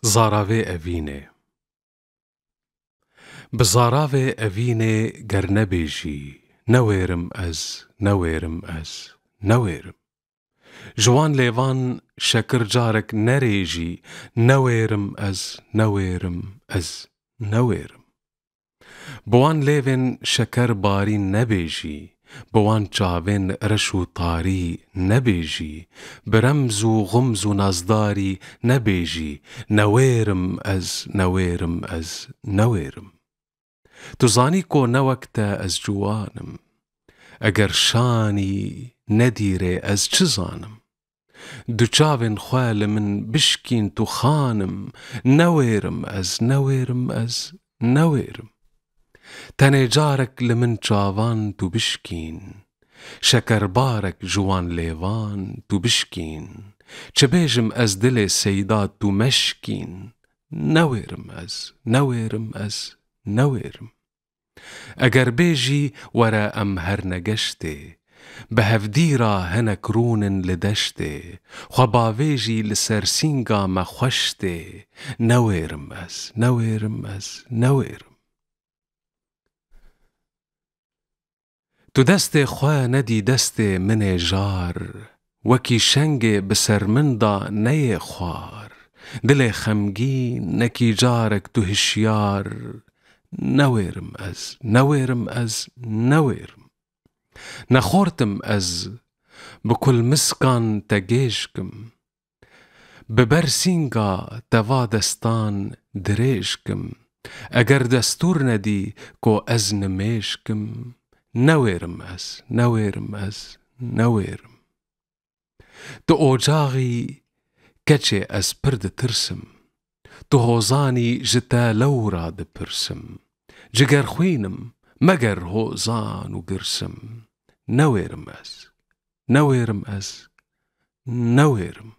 زاراوی اوینه بزاراوی اوینه گر نبیجی نویرم از نویرم از نویرم جوان لیوان شکر جارک نریجی نویرم از نویرم از نویرم بوان لیوین شکر باری نبیجی بوان چاوین رشو طاری نبیجی برمز و غمز و نزداری نبیجی نویرم از نویرم از نویرم تو زانی کو نوکتا از جوانم اگر شانی ندیره از چه زانم دو چاوین خوال من بشکین تو خانم نویرم از نویرم از نویرم تنه جارك لمن چاوان تو بشکین شکر بارك جوان لیوان تو بشکین چه بیجم از دل سیدات تو مشکین نویرم از نویرم از نویرم اگر بیجی ورا ام هر نگشته به هفدیرا هنک رونن لدشته خو باویجی لسرسینگا مخوشته نویرم از نویرم از نویرم تو دست خواه ندی دست من جار وکی شنگ بسر من دا نی خوار دل خمگین نکی جارک تو هشیار نویرم از نویرم از نویرم نخورتم از بکل مسکان تگیشکم ببرسینگا توا دستان دریشکم اگر دستور ندی کو از نمیشکم نویرم از نویرم از نویرم تو اوجاغی کچه از پرد ترسم تو هوزانی جتا لورا دپرسم جگر خوینم مگر هوزان و گرسم نویرم از نویرم از نویرم